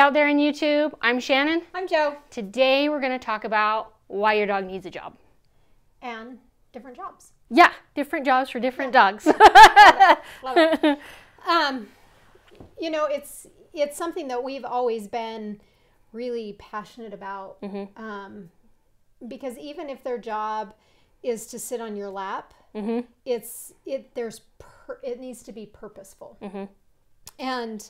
out there in YouTube. I'm Shannon. I'm Joe. Today we're going to talk about why your dog needs a job. And different jobs. Yeah, different jobs for different dogs. Love it. Love it. You know, it's something that we've always been really passionate about. Because even if their job is to sit on your lap, it needs to be purposeful. And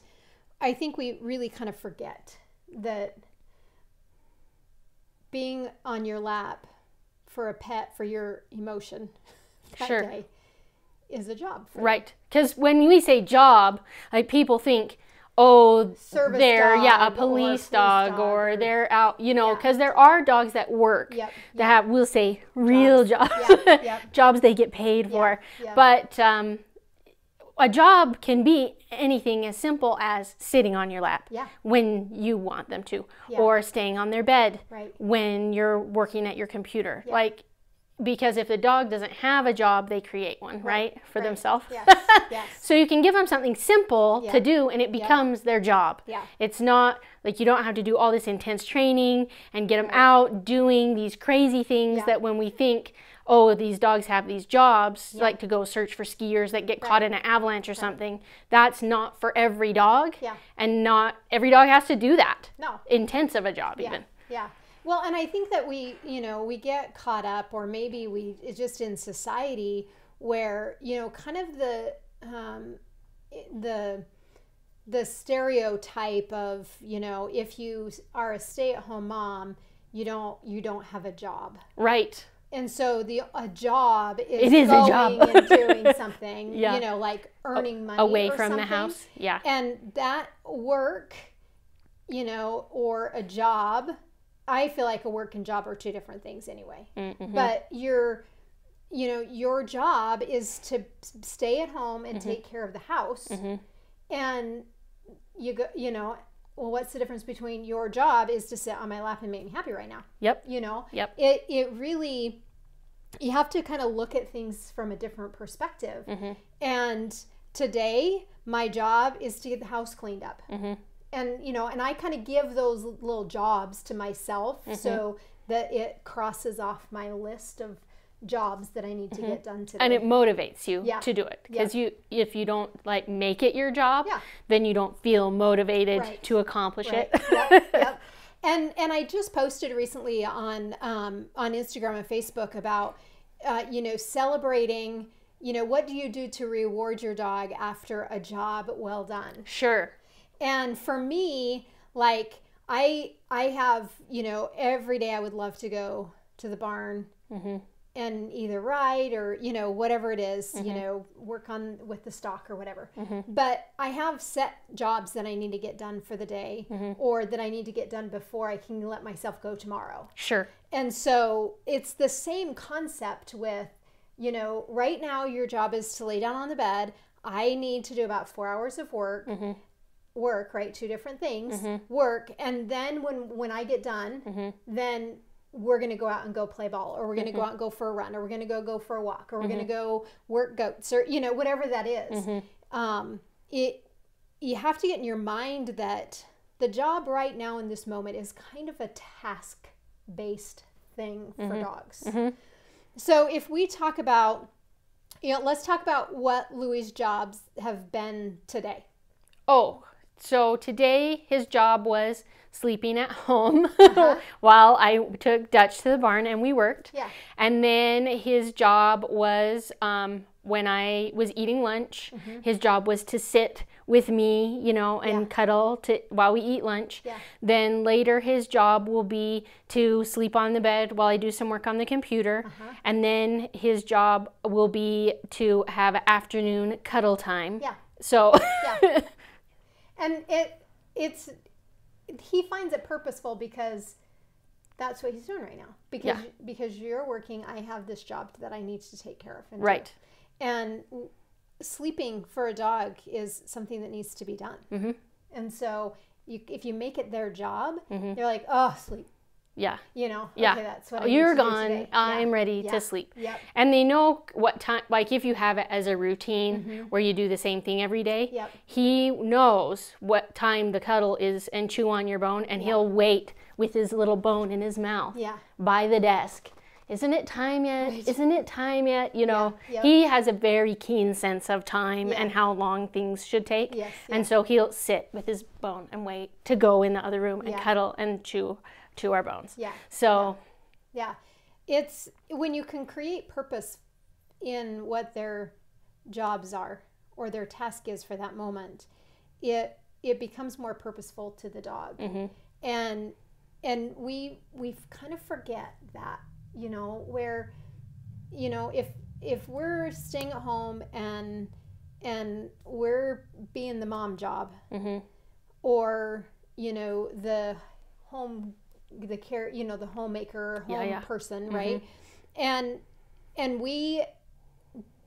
I think we really kind of forget that being on your lap for a pet, for your emotion that day, is a job. Right. Because when we say job, like people think, oh, Service they're dog a police dog or they're out, you know, because there are dogs that work that have, we'll say, real jobs, jobs they get paid for. But a job can be anything as simple as sitting on your lap when you want them to, or staying on their bed when you're working at your computer. Like, because if the dog doesn't have a job, they create one, for themselves. So you can give them something simple to do, and it becomes their job. It's not like you don't have to do all this intense training and get them out doing these crazy things that when we think, oh, these dogs have these jobs, like to go search for skiers that get caught in an avalanche or something. That's not for every dog. And not every dog has to do that. Intense of a job even. Well, and I think that we get caught up, or maybe it's just in society where, kind of the stereotype of, if you are a stay-at-home mom, you don't have a job. Right. And so a job is a job. and doing something, like earning money away or from something. the house. And that work, or a job, I feel like a work and job are two different things anyway. But your job is to stay at home and take care of the house. And well, what's the difference between your job is to sit on my lap and make me happy right now? It really, you have to kind of look at things from a different perspective. And today, my job is to get the house cleaned up. And, and I kind of give those little jobs to myself so that it crosses off my list of jobs that I need to get done today. And it motivates you to do it. Because if you don't make it your job, then you don't feel motivated to accomplish it. And I just posted recently on Instagram and Facebook about, celebrating, what do you do to reward your dog after a job well done? And for me, like, I have, every day I would love to go to the barn and either ride or, whatever it is, work with the stock or whatever. But I have set jobs that I need to get done for the day or that I need to get done before I can let myself go tomorrow. And so it's the same concept with, right now your job is to lay down on the bed. I need to do about 4 hours of work. Two different things, work, and then when I get done, then we're going to go out and go play ball, or we're going to go out and go for a run, or we're going to go for a walk, or we're going to go work goats, or whatever that is. You have to get in your mind that the job right now in this moment is kind of a task-based thing for dogs. So if we talk about, let's talk about what Louie's jobs have been today. So today his job was sleeping at home while I took Dutch to the barn and we worked. And then his job was when I was eating lunch, his job was to sit with me, and cuddle while we eat lunch. Then later his job will be to sleep on the bed while I do some work on the computer. And then his job will be to have afternoon cuddle time. So and he finds it purposeful because that's what he's doing right now. Because you're working, I have this job that I need to take care of. And do. And sleeping for a dog is something that needs to be done. And so if you make it their job, they're like, oh, sleep. Yeah. You know, yeah. Okay, that's what you're gone. I'm ready to sleep. Yep. And they know what time, like if you have it as a routine where you do the same thing every day, he knows what time the cuddle is and chew on your bone, and he'll wait with his little bone in his mouth by the desk. Isn't it time yet? Right. Isn't it time yet? You know, he has a very keen sense of time and how long things should take. Yes, and so he'll sit with his bone and wait to go in the other room and cuddle and chew our bones. Yeah. So. Yeah. It's when you can create purpose in what their jobs are or their task is for that moment, it becomes more purposeful to the dog. And we kind of forget that. You know, where, you know, if we're staying at home and we're being the mom job, or, you know, the care, you know, the homemaker, home person, right? And we,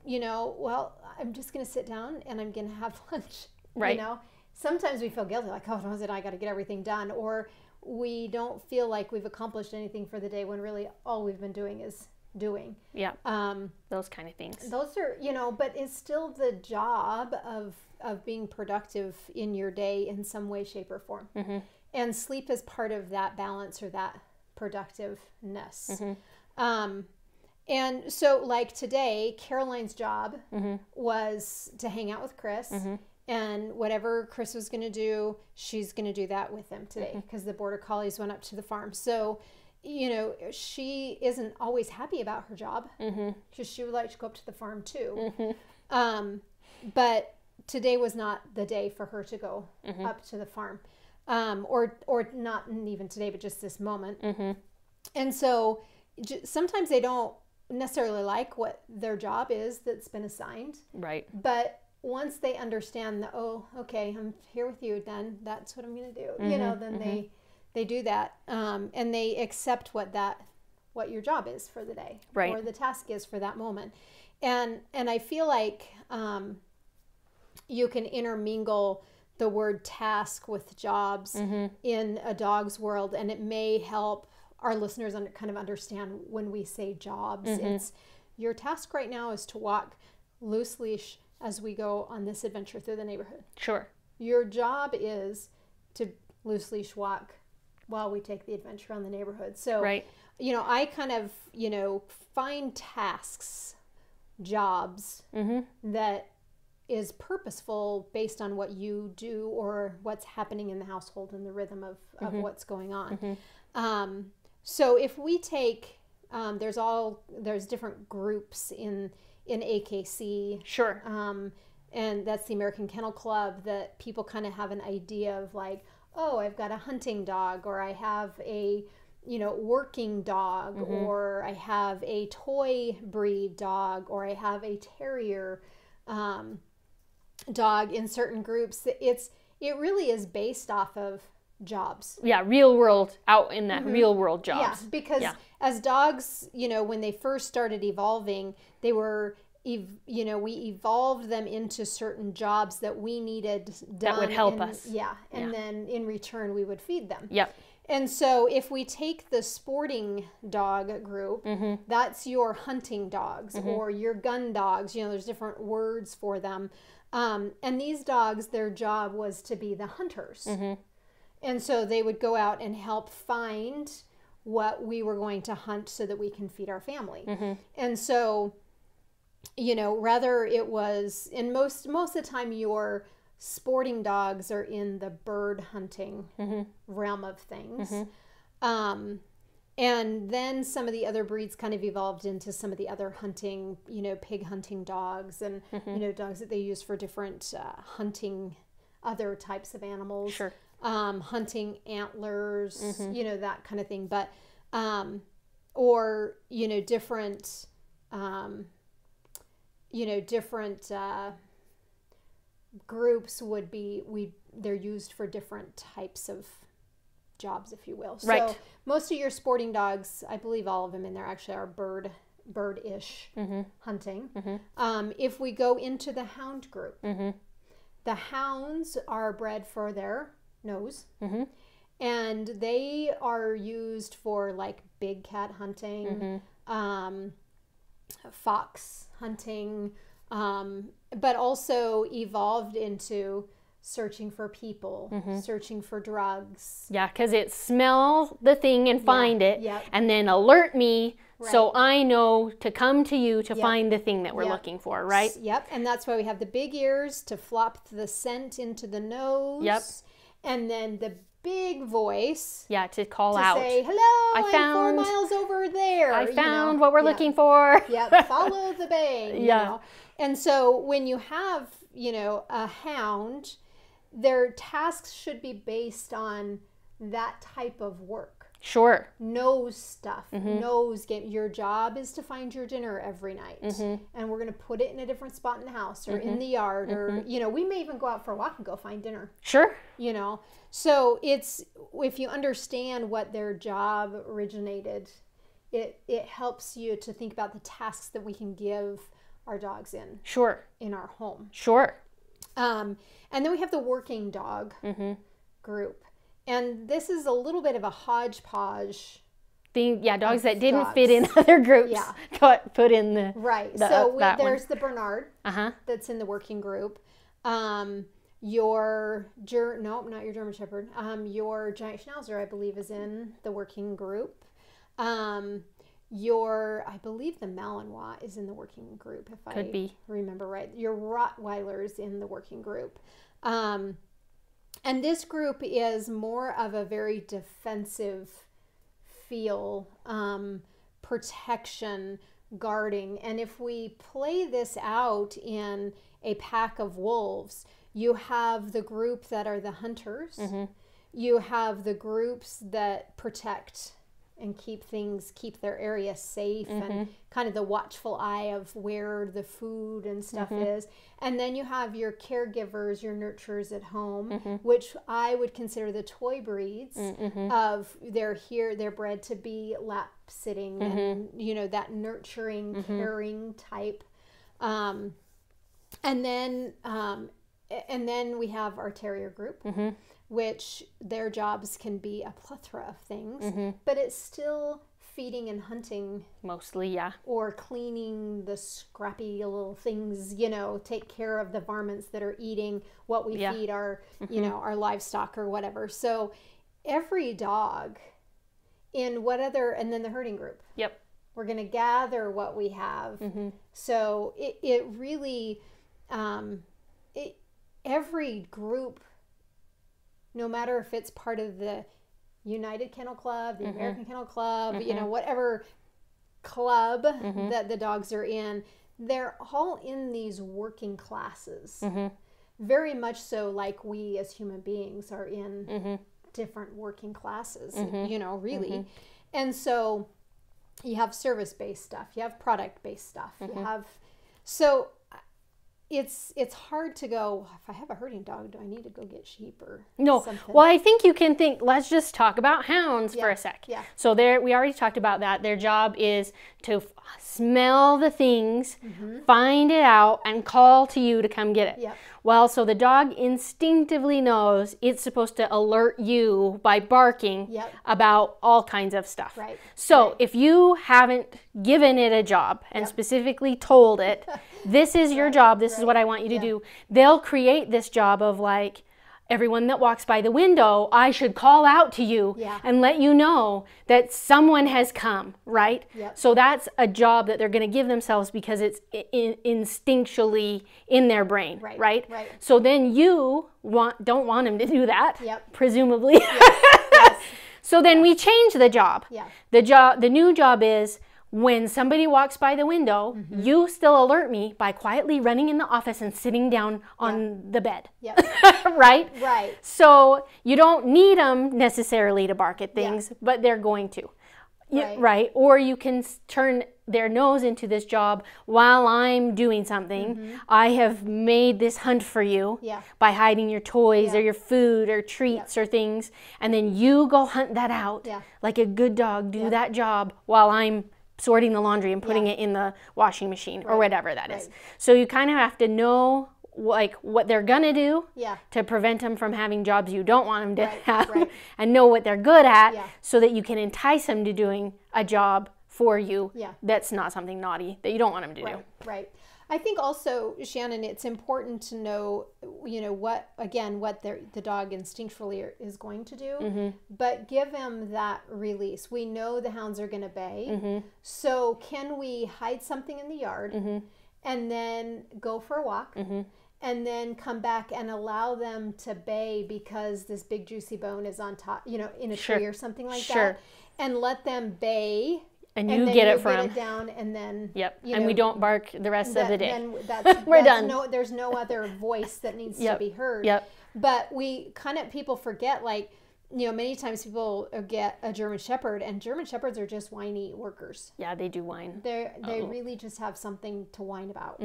you know, well, I'm just going to sit down and I'm going to have lunch, right? You know, sometimes we feel guilty, like, oh, no, I got to get everything done, or we don't feel like we've accomplished anything for the day when really all we've been doing is doing. Yeah. Those kind of things. Those are, you know, but it's still the job of being productive in your day in some way, shape, or form. And sleep is part of that balance or that productiveness. And so like today, Caroline's job was to hang out with Chris. And whatever Chris was going to do, she's going to do that with him today because the border collies went up to the farm. So, you know, she isn't always happy about her job because she would like to go up to the farm too. But today was not the day for her to go up to the farm, or not even today, but just this moment. And so sometimes they don't necessarily like what their job is that's been assigned. Right. But once they understand that, oh, okay, I'm here with you, then that's what I'm going to do. You know, then they do that, and they accept what your job is for the day, right, or the task is for that moment. And I feel like you can intermingle the word task with jobs in a dog's world, and it may help our listeners kind of understand when we say jobs. It's your task right now is to walk loose leash as we go on this adventure through the neighborhood. Sure. Your job is to loose leash walk while we take the adventure on the neighborhood. So, right. You know, I kind of, you know, find tasks, jobs that is purposeful based on what you do or what's happening in the household and the rhythm of what's going on. So if we take, there's different groups in AKC. Sure. And that's the American Kennel Club, that people kind of have an idea of like, oh, I've got a hunting dog, or I have a, you know, working dog, or I have a toy breed dog, or I have a terrier dog in certain groups. It really is based off of jobs. Yeah, real world, out in that real world jobs. Yeah, because as dogs, you know, when they first started evolving, they were, you know, we evolved them into certain jobs that we needed done. That would help us. Yeah, and then in return we would feed them. Yep. And so if we take the sporting dog group, that's your hunting dogs or your gun dogs. You know, there's different words for them. And these dogs, their job was to be the hunters. And so they would go out and help find what we were going to hunt so that we can feed our family. And so, you know, rather it was, and most of the time your sporting dogs are in the bird hunting realm of things. And then some of the other breeds kind of evolved into some of the other hunting, you know, pig hunting dogs and, you know, dogs that they use for different hunting other types of animals. Sure. Hunting antlers, you know, that kind of thing. But, or, you know, different groups would be, they're used for different types of jobs, if you will. Right. So most of your sporting dogs, I believe all of them in there actually are bird-ish hunting. If we go into the hound group, the hounds are bred for their nose, And they are used for like big cat hunting, fox hunting, but also evolved into searching for people, searching for drugs. Yeah, because it smell the thing and find it, and then alert me so I know to come to you to find the thing that we're looking for, right? Yep, and that's why we have the big ears to flop the scent into the nose. Yep. And then the big voice. Yeah, to call out. To say, hello, I'm 4 miles over there. I found what we're looking for. Yep, follow the bang. You know? And so when you have, you know, a hound, their tasks should be based on that type of work. Sure. Knows stuff, knows game. Your job is to find your dinner every night. And we're going to put it in a different spot in the house or in the yard or, you know, we may even go out for a walk and go find dinner. Sure. You know, so it's, if you understand what their job originated, it helps you to think about the tasks that we can give our dogs in. Sure. In our home. Sure. And then we have the working dog group. And this is a little bit of a hodgepodge thing. Yeah, dogs that didn't fit in other groups got put in the... Right. So there's the Bernard that's in the working group. Your not your German Shepherd. Your Giant Schnauzer, I believe, is in the working group. I believe the Malinois is in the working group, if I remember right. Your Rottweiler's in the working group. And this group is more of a very defensive feel, protection, guarding. And if we play this out in a pack of wolves, you have the group that are the hunters. You have the groups that protect and keep their area safe and kind of the watchful eye of where the food and stuff is. And then you have your caregivers, your nurturers at home, which I would consider the toy breeds of they're bred to be lap sitting and, you know, that nurturing, caring type. And then we have our terrier group, which their jobs can be a plethora of things, but it's still feeding and hunting. Mostly, or cleaning the scrappy little things, you know, take care of the varmints that are eating what we feed our, you know, our livestock or whatever. So every dog in and then the herding group. Yep. We're going to gather what we have. So it really, every group, no matter if it's part of the United Kennel Club, the American Kennel Club, you know, whatever club that the dogs are in, they're all in these working classes. Very much so like we as human beings are in different working classes, you know, really. And so you have service-based stuff, you have product-based stuff, you have, so it's hard to go, if I have a herding dog, do I need to go get sheep or something? Well, I think you can think, let's just talk about hounds for a sec. So we already talked about that. Their job is to smell the things, find it out, and call to you to come get it. Well, so the dog instinctively knows it's supposed to alert you by barking about all kinds of stuff. So if you haven't given it a job and specifically told it, this is your job, this is what I want you to do, they'll create this job of like, everyone that walks by the window, I should call out to you and let you know that someone has come, right? So that's a job that they're going to give themselves because it's instinctually in their brain, right? So then you don't want them to do that, presumably. So then we change the job. The new job is, when somebody walks by the window, you still alert me by quietly running in the office and sitting down on the bed. Right? So you don't need them necessarily to bark at things, but they're going to. Right? Or you can turn their nose into this job while I'm doing something. I have made this hunt for you by hiding your toys or your food or treats or things, and then you go hunt that out like a good dog, do that job while I'm sorting the laundry and putting it in the washing machine or whatever that is. So you kind of have to know like what they're gonna do to prevent them from having jobs you don't want them to have, and know what they're good at, so that you can entice them to doing a job for you that's not something naughty that you don't want them to do. Right. I think also, Shannon, it's important to know, what the dog instinctually is going to do, but give him that release. We know the hounds are going to bay. So can we hide something in the yard and then go for a walk and then come back and allow them to bay because this big juicy bone is on top, in a tree or something like that, and let them bay. And you get it from down, and then and we don't bark the rest of the day. Then we're done. There's no other voice that needs to be heard. But we people forget, like, many times people get a German Shepherd, and German Shepherds are just whiny workers. Yeah, they do whine. They really just have something to whine about.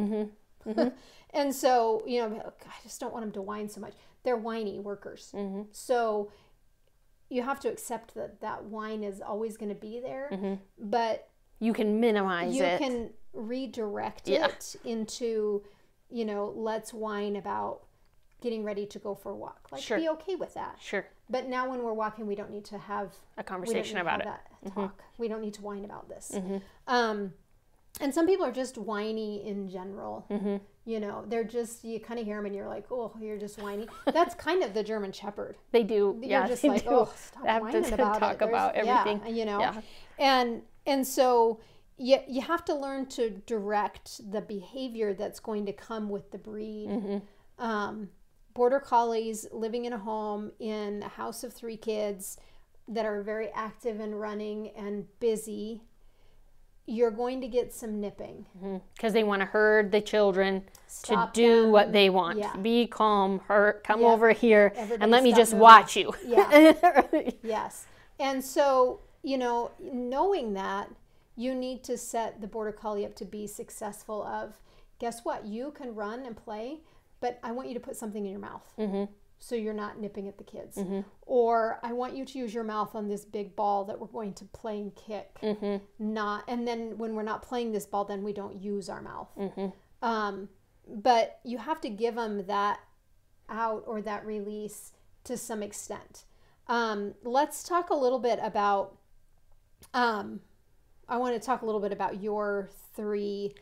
And so I just don't want them to whine so much. They're whiny workers. So you have to accept that whine is always going to be there, but you can minimize it. You can redirect it into, let's whine about getting ready to go for a walk. Like, be okay with that. But now when we're walking, we don't need to have a conversation about it. Talk. We don't need to whine about this. And some people are just whiny in general. They're just, you kind of hear them and you're like, oh, you're just whiny. That's kind of the German Shepherd. They do. You're just like, oh, stop whining about it. Talk about everything. And so you have to learn to direct the behavior that's going to come with the breed. Border Collies living in a home in a house of 3 kids that are very active and running and busy, you're going to get some nipping. Because they want to herd the children to do what they want. Be calm, come over here, and let me just watch you. Yes. And so, knowing that, you need to set the Border Collie up to be successful of, guess what? You can run and play, but I want you to put something in your mouth. So you're not nipping at the kids. Or I want you to use your mouth on this big ball that we're going to play and kick. And then when we're not playing this ball, then we don't use our mouth. But you have to give them that out or that release to some extent. Let's talk a little bit about, I want to talk a little bit about your 3.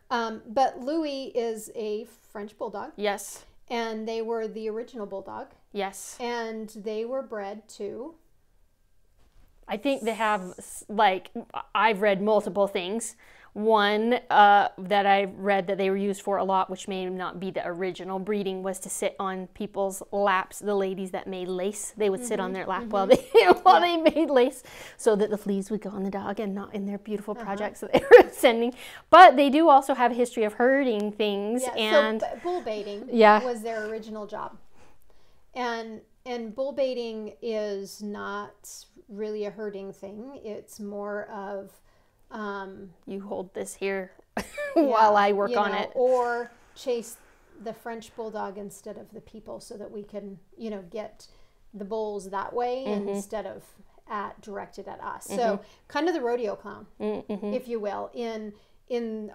But Louie is a French Bulldog. Yes. And they were the original Bulldog. Yes. And they were bred to? I think they have, I've read multiple things. One that I've read that they were used for a lot, which may not be the original breeding, was to sit on people's laps. The ladies that made lace, they would sit on their lap while they made lace, so that the fleas would go on the dog and not in their beautiful projects that they were sending. But they do also have a history of herding things. And so bull baiting was their original job. And bull baiting is not really a herding thing. It's more of you hold this here while I work on it. Or chase the French Bulldog instead of the people, so that we can, get the bulls that way instead of directed at us. So kind of the rodeo clown, if you will, in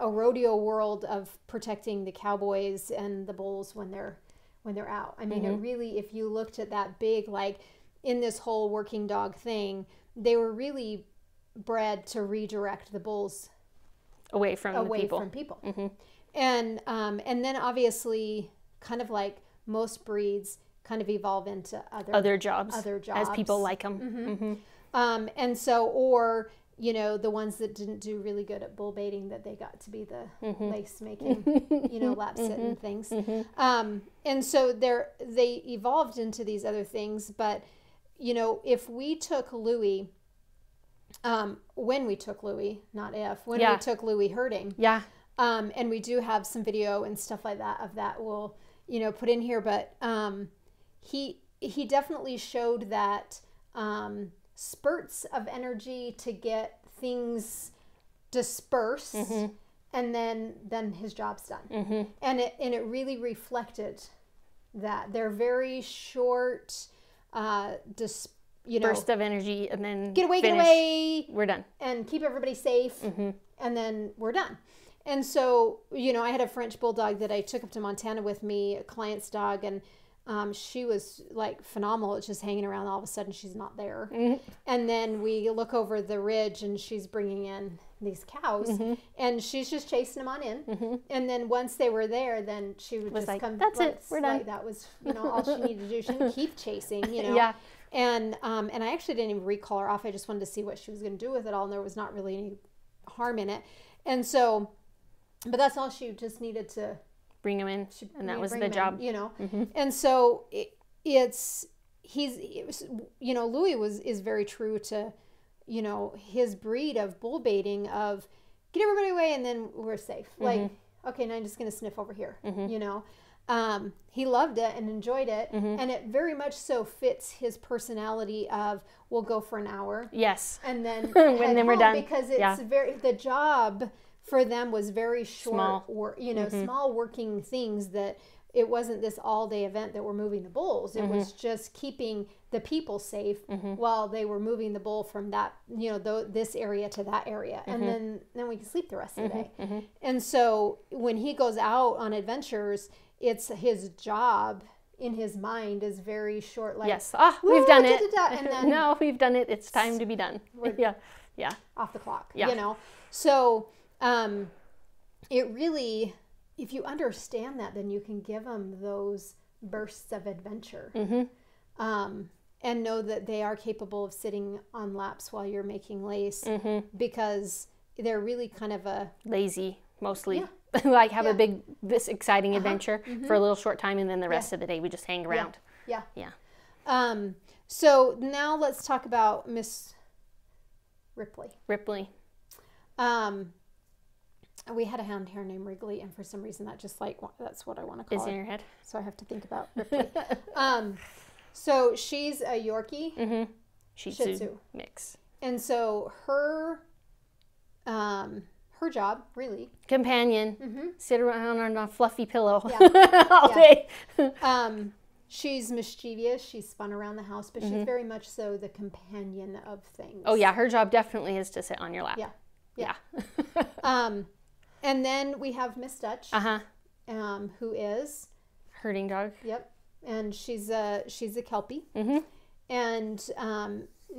a rodeo world of protecting the cowboys and the bulls when they're out. I mean, it really, if you looked at that big, like in this whole working dog thing, they were really bred to redirect the bulls away from people. And then obviously, kind of like most breeds, kind of evolve into other jobs as people like them. And so, or the ones that didn't do really good at bull baiting, that they got to be the lace making, lap sitting things. And so they evolved into these other things. But if we took Louie. When we took Louie, not if, when we took Louie herding. And we do have some video and stuff like that of that we'll, put in here. But he definitely showed that spurts of energy to get things dispersed, and then his job's done. And it really reflected that. They're very short, burst of energy, and then get away, we're done, and keep everybody safe, and then we're done. And so, you know, I had a French Bulldog that I took up to Montana with me, a client's dog, and she was like phenomenal. It's just hanging around. All of a sudden, she's not there. And then we look over the ridge, and she's bringing in these cows, and she's just chasing them on in. And then once they were there, then she would just come. That's it. We're done. That was, you know, all she needed to do. She didn't keep chasing, you know. And I actually didn't even recall her off. I just wanted to see what she was going to do with it all, and there was not really any harm in it. And so, but that's all she just needed to bring him in, and that was the job, you know. And so he's you know, Louie is very true to, you know, his breed of bull baiting of get everybody away and then we're safe. Like, okay, now I'm just going to sniff over here, you know. He loved it and enjoyed it, and it very much so fits his personality of we'll go for an hour, and then and then we're done, because it's the job for them was very short, you know, small working things, that it wasn't this all-day event that we're moving the bulls. It was just keeping the people safe while they were moving the bull from that, you know, this area to that area, and then we can sleep the rest of the day. And so when he goes out on adventures, it's his job in his mind is very short. Like, we've done it. And then, no, we've done it. It's time to be done. Off the clock. You know, so it really, if you understand that, then you can give them those bursts of adventure, and know that they are capable of sitting on laps while you're making lace, because they're really kind of a lazy, mostly. Like have this exciting adventure for a little short time, and then the rest of the day we just hang around. So now let's talk about Miss Ripley. We had a hound here named Wrigley, and for some reason that's what I want to call it. Is in your head? So I have to think about Ripley. So she's a Yorkie, Shih Tzu mix, and so her job, really, companion, sit around on a fluffy pillow all day. She's mischievous. She's fun around the house, but she's very much so the companion of things. Oh yeah, her job definitely is to sit on your lap. And then we have Miss Dutch, who is herding dog. And she's a Kelpie. And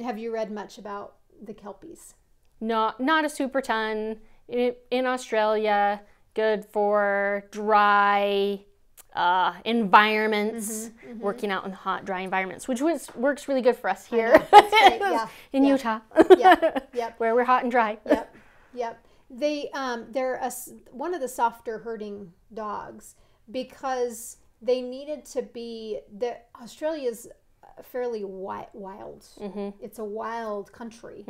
have you read much about the Kelpies? No, not a super ton. In Australia, good for dry environments, working out in hot, dry environments, which works really good for us here in Utah, where we're hot and dry. They're one of the softer herding dogs, because they needed to be. Australia's fairly wild. It's a wild country.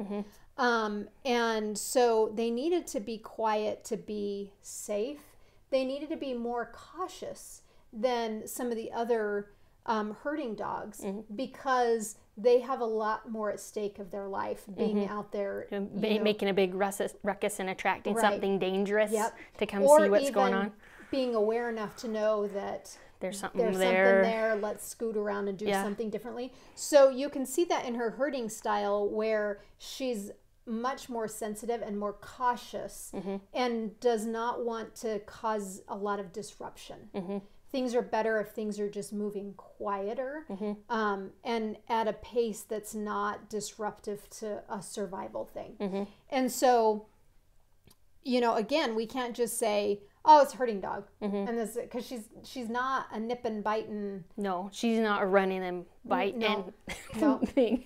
And so they needed to be quiet to be safe. They needed to be more cautious than some of the other herding dogs, because they have a lot more at stake of their life being out there. Making a big ruckus and attracting something dangerous to come see what's going on. Being aware enough to know that there's something there. Let's scoot around and do something differently. So you can see that in her herding style, where she's much more sensitive and more cautious, and does not want to cause a lot of disruption. Things are better if things are just moving quieter, and at a pace that's not disruptive to a survival thing. And so, you know, again, we can't just say, oh, it's a herding dog, and this, because she's not a nip and biting. No, she's not a running and biting thing.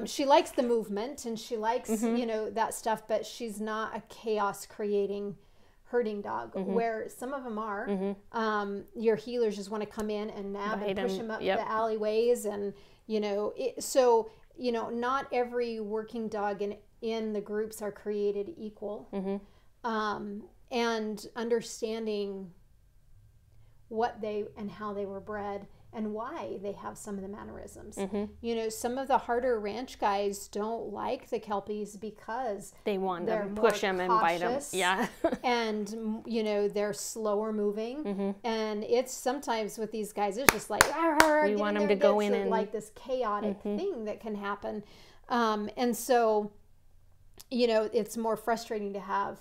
She likes the movement, and she likes you know, that stuff, but she's not a chaos creating herding dog, where some of them are. Your healers just want to come in and nab and push them up the alleyways, and you know, so you know, not every working dog in the groups are created equal. And understanding what they and how they were bred and why they have some of the mannerisms. You know, some of the harder ranch guys don't like the Kelpies because they want to push them and bite them. And, you know, they're slower moving. And it's sometimes with these guys, it's just like, we want them to go in and like this chaotic thing that can happen. And so, you know, it's more frustrating to have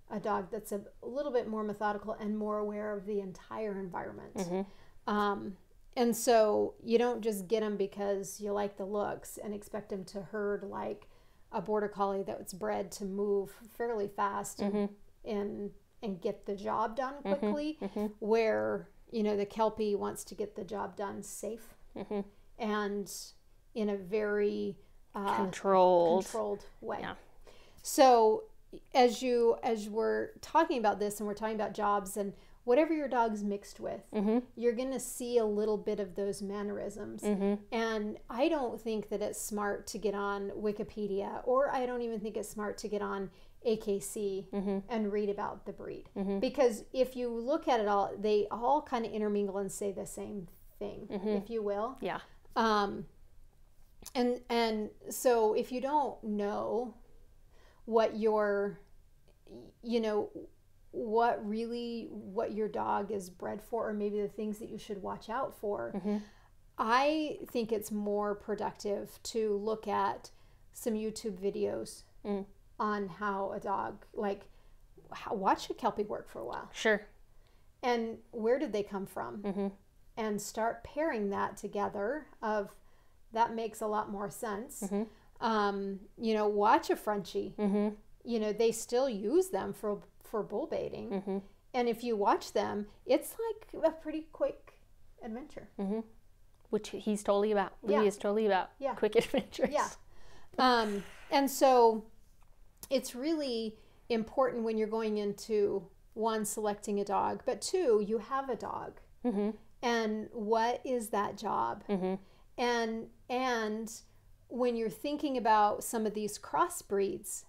a dog that's a little bit more methodical and more aware of the entire environment. And so you don't just get them because you like the looks and expect them to herd like a border collie that's bred to move fairly fast and get the job done quickly, where, you know, the Kelpie wants to get the job done safe and in a very controlled way. Yeah. So as we're talking about this, and we're talking about jobs, and whatever your dog's mixed with, you're going to see a little bit of those mannerisms. And I don't think that it's smart to get on Wikipedia, or I don't even think it's smart to get on AKC and read about the breed. Because if you look at it all, they all kind of intermingle and say the same thing, if you will. Yeah. And so if you don't know what your, you know, what your dog is bred for, or maybe the things that you should watch out for, I think it's more productive to look at some YouTube videos on how a dog, like, watch a Kelpie work for a while. Sure. And where did they come from? And start pairing that together. That makes a lot more sense. You know, watch a Frenchie. You know, they still use them for bull baiting. And if you watch them, it's like a pretty quick adventure. Which he's totally about. Louie is totally about quick adventures. Yeah. And so it's really important when you're going into, one, selecting a dog, but two, you have a dog. And what is that job? And when you're thinking about some of these crossbreeds,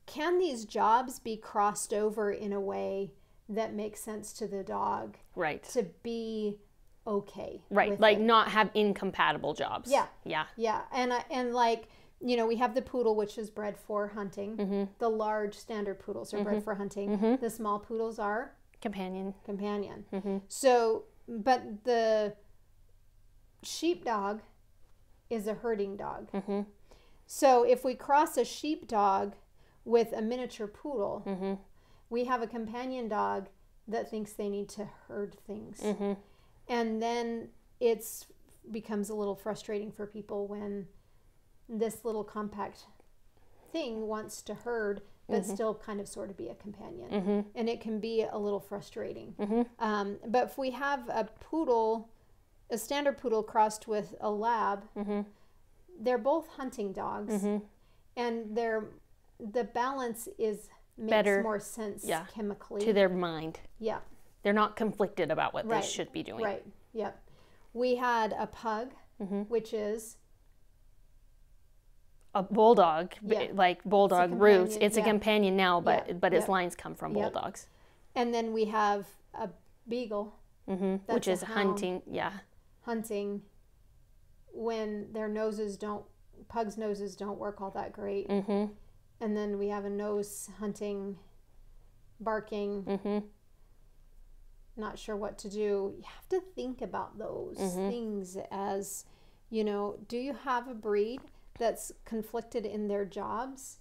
can these jobs be crossed over in a way that makes sense to the dog? Right. To be okay. Right. Like not have incompatible jobs. Yeah. Yeah. Yeah. And like, you know, we have the poodle, which is bred for hunting. The large standard poodles are bred for hunting. The small poodles are companion. So, but the sheepdog is a herding dog. So if we cross a sheepdog with a miniature poodle, we have a companion dog that thinks they need to herd things. And then it becomes a little frustrating for people when this little compact thing wants to herd but still kind of sort of be a companion. And it can be a little frustrating. But if we have a poodle, a standard poodle crossed with a lab, they're both hunting dogs. And the balance makes better, more sense chemically. To their mind. Yeah. They're not conflicted about what they should be doing. Right. Yep. We had a pug, which is a bulldog, like bulldog roots. It's a companion now, but its lines come from bulldogs. And then we have a beagle, which is hunting. Yeah. Hunting when pugs' noses don't work all that great. And then we have a nose hunting, barking, not sure what to do. You have to think about those things as, you know, do you have a breed that's conflicted in their jobs?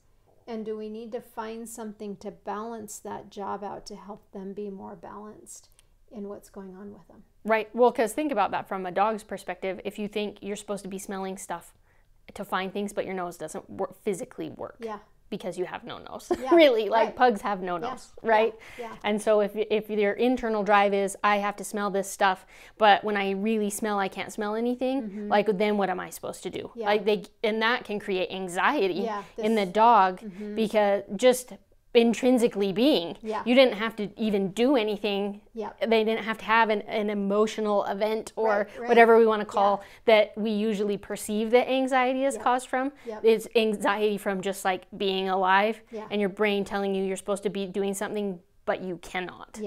And do we need to find something to balance that job out to help them be more balanced in what's going on with them? Right. Well, because think about that from a dog's perspective. If you think you're supposed to be smelling stuff to find things, but your nose doesn't physically work. Yeah. Because you have no nose. Yeah. Really, like pugs have no nose, right? Yeah. And so if your internal drive is, I have to smell this stuff, but when I really smell, I can't smell anything, like then what am I supposed to do? Yeah. And that can create anxiety in the dog because just intrinsically being, you didn't have to even do anything. They didn't have to have an emotional event or whatever we want to call that we usually perceive that anxiety is caused from. It's anxiety from just like being alive and your brain telling you you're supposed to be doing something but you cannot.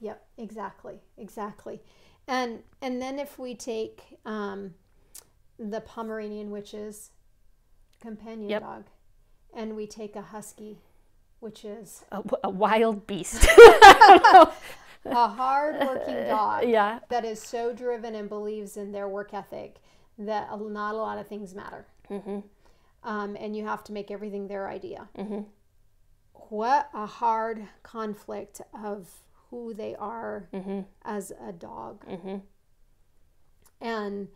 Yep, exactly. And then if we take the Pomeranian, which is companion dog, and we take a husky, which is a wild beast. A hard-working dog that is so driven and believes in their work ethic that not a lot of things matter. And you have to make everything their idea. what a hard conflict of who they are as a dog. And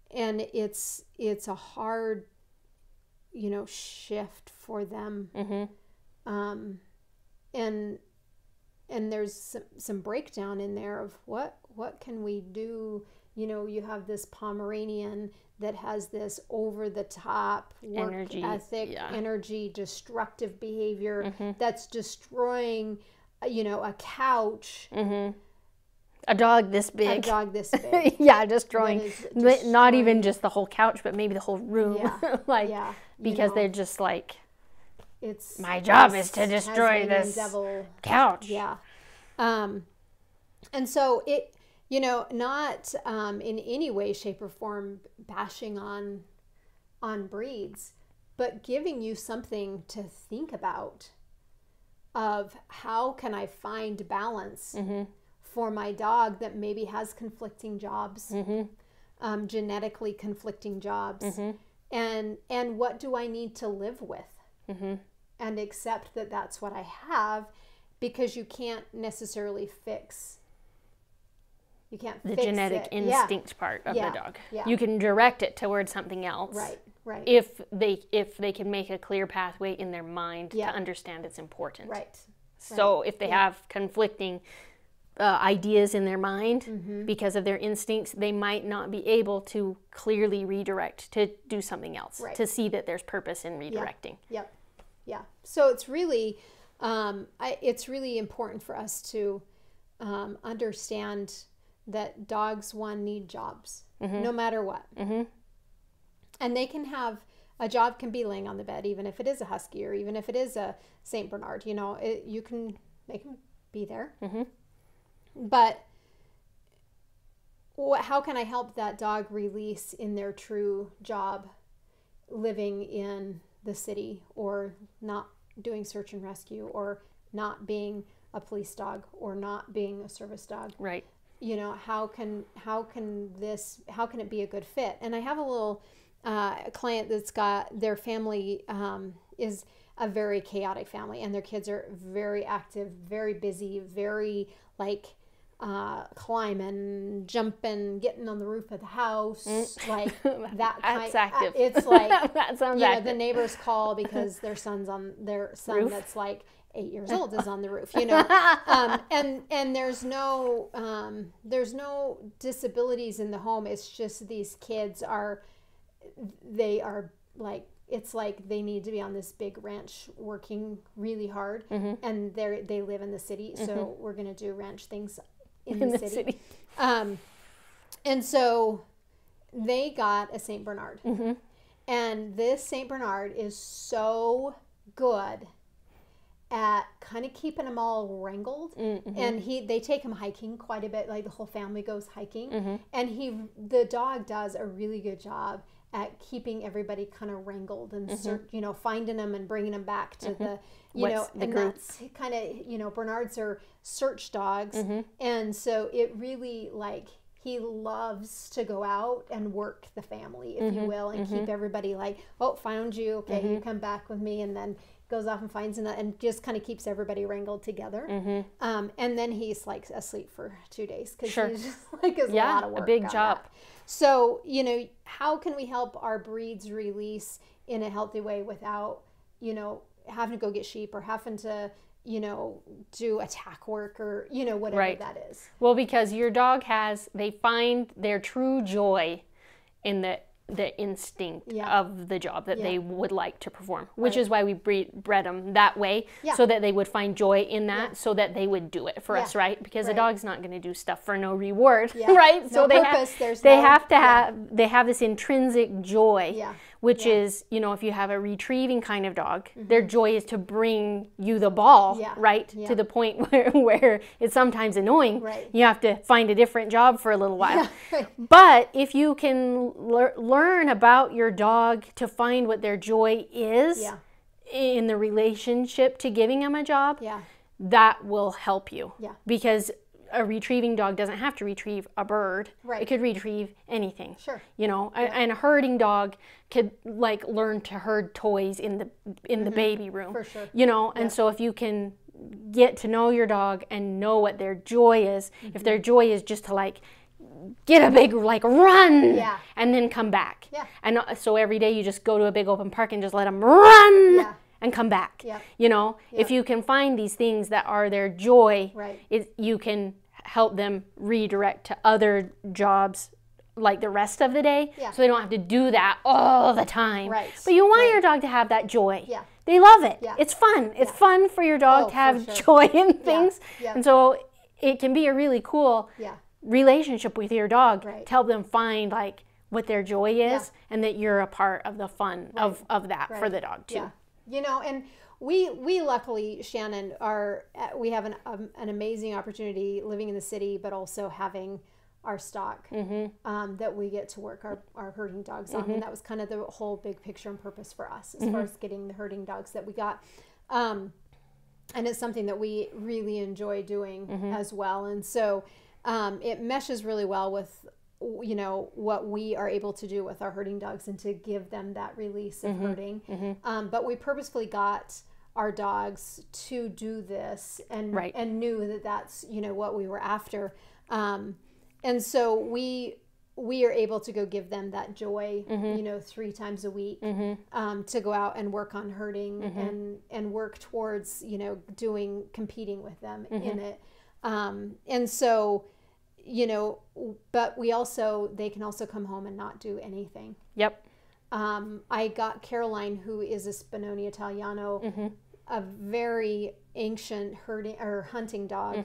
it's a hard, you know, shift for them. And there's some breakdown in there of what can we do? You know, you have this Pomeranian that has this over the top work energy, ethic, energy, destructive behavior that's destroying, you know, a couch. A dog this big. A dog this big. Yeah, destroying not even just the whole couch, but maybe the whole room. Like, because they're just like, it's my job is to destroy this couch. Yeah. And so it, you know, not in any way, shape, or form bashing on breeds, but giving you something to think about of how can I find balance for my dog that maybe has conflicting jobs, genetically conflicting jobs, and what do I need to live with, and accept that that's what I have, because you can't necessarily fix. You can't the fix genetic instinct part of the dog. You can direct it towards something else. Right. If they can make a clear pathway in their mind to understand it's important. So if they have conflicting ideas in their mind because of their instincts, they might not be able to clearly redirect to do something else, to see that there's purpose in redirecting. Yeah. So it's really important for us to understand that dogs, need jobs, no matter what. And they can have, a job can be laying on the bed, even if it is a Husky or even if it is a St. Bernard, you know, you can make them be there. But how can I help that dog release in their true job, living in the city, or not doing search and rescue, or not being a police dog, or not being a service dog? Right. You know, how can it be a good fit? And I have a little client that's got, their family is a very chaotic family, and their kids are very active, very busy, very like climbing, jumping, getting on the roof of the house, like that kind. That's active. It's like that sounds active. active. The neighbors call because their son Roof? that's like 8 years old is on the roof, you know. And there's no disabilities in the home. It's just these kids are like, it's like they need to be on this big ranch working really hard, and they live in the city, so we're going to do ranch things in the city. And so they got a St. Bernard, and this St. Bernard is so good at kind of keeping them all wrangled, and they take him hiking quite a bit. Like the whole family goes hiking, and the dog does a really good job at keeping everybody kind of wrangled and you know, finding them and bringing them back to the and group. That's kind of, you know, Bernards are search dogs, and so it really, like, he loves to go out and work the family, if you will, and keep everybody like, oh, found you, okay, you come back with me, and then goes off and finds and just kind of keeps everybody wrangled together. And then he's like asleep for 2 days because he's just like, it's a lot of work. A big job. That. So, you know, how can we help our breeds release in a healthy way without, you know, having to go get sheep or having to, you know, do attack work or, you know, whatever that is? Well, because your dog they find their true joy in the instinct of the job that they would like to perform, which is why we bred them that way, so that they would find joy in that, so that they would do it for us, right? Because a dog's not going to do stuff for no reward, right? So they have this intrinsic joy, which is, you know, if you have a retrieving kind of dog, their joy is to bring you the ball, right? To the point where it's sometimes annoying. You have to find a different job for a little while. But if you can learn about your dog to find what their joy is in the relationship to giving them a job, that will help you. Because a retrieving dog doesn't have to retrieve a bird. Right. It could retrieve anything. Sure. You know, and a herding dog could like learn to herd toys in the baby room. For sure. You know, and so if you can get to know your dog and know what their joy is, if their joy is just to like get a big like run and then come back. Yeah. And so every day you just go to a big open park and just let them run and come back. Yeah. You know, if you can find these things that are their joy, you can help them redirect to other jobs like the rest of the day, so they don't have to do that all the time. Right. But you want your dog to have that joy. Yeah. They love it. Yeah. It's fun. It's fun for your dog to have joy in things. Yeah. And so it can be a really cool relationship with your dog to help them find like what their joy is and that you're a part of the fun of that for the dog too. Yeah. You know, and we luckily, Shannon, we have an amazing opportunity living in the city, but also having our stock that we get to work our herding dogs on. And that was kind of the whole big picture and purpose for us as far as getting the herding dogs that we got. And it's something that we really enjoy doing as well. And so it meshes really well with, you know, what we are able to do with our herding dogs and to give them that release of herding. But we purposefully got our dogs to do this and knew that that's, you know, what we were after. And so we are able to go give them that joy, you know, 3 times a week, to go out and work on herding and work towards, you know, competing with them in it. And so, you know, but they can also come home and not do anything. Yep. I got Caroline, who is a Spinoni Italiano, a very ancient hunting dog.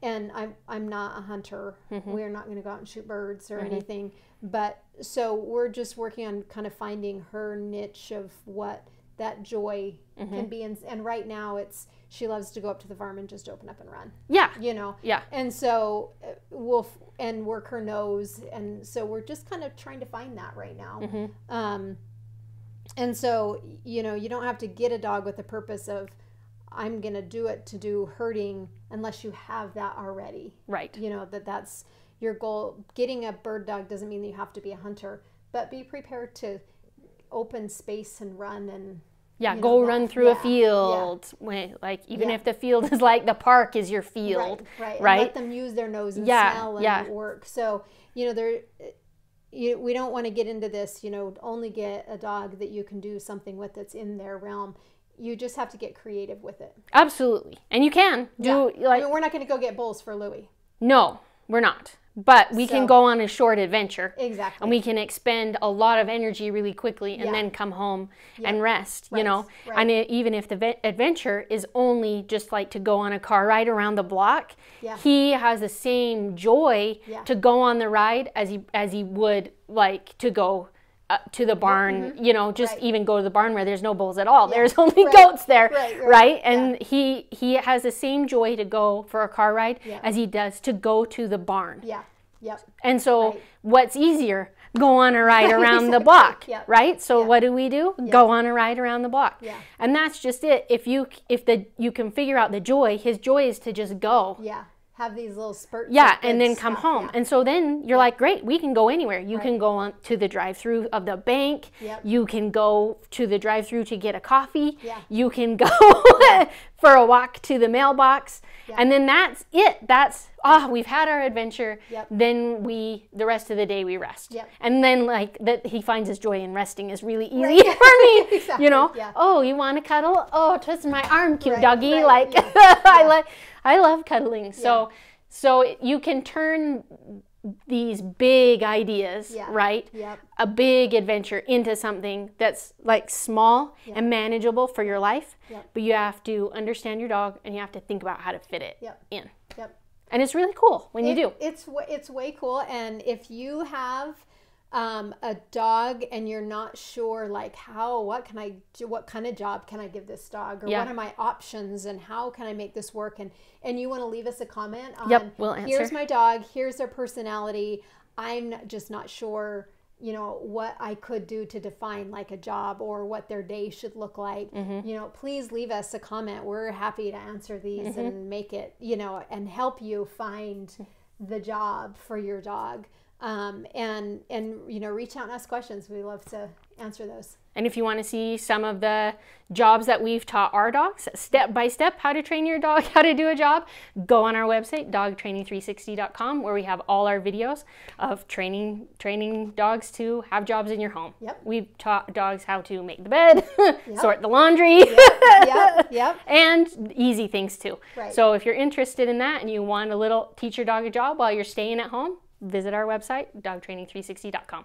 And I'm not a hunter. We're not going to go out and shoot birds or anything. But so we're just working on kind of finding her niche of what that joy can be. And right now she loves to go up to the farm and just open up and run. Yeah. You know? Yeah. And so and work her nose. And so we're just kind of trying to find that right now. And so, you know, you don't have to get a dog with the purpose of, I'm going to do it to do herding unless you have that already. Right. You know, that's your goal. Getting a bird dog doesn't mean that you have to be a hunter, but be prepared to open space and run and go run through a field. Like even if the field is like the park is your field. Right. And let them use their nose and smell and work. So, you know, we don't want to get into this, you know, only get a dog that you can do something with that's in their realm. You just have to get creative with it. Absolutely. And you can do I mean, we're not going to go get bulls for Louie. No, we're not. But we can go on a short adventure. Exactly. And we can expend a lot of energy really quickly and then come home and rest, you know. And even if the adventure is only just like to go on a car ride around the block, he has the same joy to go on the ride as he would like to go to the barn, you know, just even go to the barn where there's no bulls at all. There's only goats there, right? And he has the same joy to go for a car ride as he does to go to the barn. Yeah. Yep. And so what's easier? Go on a ride around the block, right? So what do? Go on a ride around the block. Yeah. And that's just it. If you can figure out the joy, his joy is to just go. Yeah. Have these little spurts. Yeah, and then come home. And so then you're like, great, we can go anywhere. You can go on to the drive-through of the bank. Yep. You can go to the drive-through to get a coffee. Yeah. You can go for a walk to the mailbox. Yeah. And then that's it. We've had our adventure. Yep. Then the rest of the day we rest. Yep. And then like that he finds his joy in resting is really easy for me. Exactly. You know, oh, you want to cuddle? Oh, twist my arm, cute doggy. Like I love cuddling. So you can turn these big ideas, right? Yep. A big adventure into something that's like small and manageable for your life. Yep. But you have to understand your dog and you have to think about how to fit it in. Yep. And it's really cool when you do. It's way cool. And if you have a dog and you're not sure like what can I do, what kind of job can I give this dog, or what are my options and how can I make this work, and you want to leave us a comment on we'll answer. Here's my dog, here's their personality, I'm just not sure you know, what I could do to define like a job or what their day should look like, you know, please leave us a comment. We're happy to answer these and make it, you know, and help you find the job for your dog. And you know, reach out and ask questions. We love to answer those. And if you want to see some of the jobs that we've taught our dogs, step by step, how to train your dog, how to do a job, go on our website, dogtraining360.com, where we have all our videos of training dogs to have jobs in your home. Yep. We've taught dogs how to make the bed, sort the laundry, and easy things too. Right. So if you're interested in that and you want a little teach your dog a job while you're staying at home, visit our website, dogtraining360.com.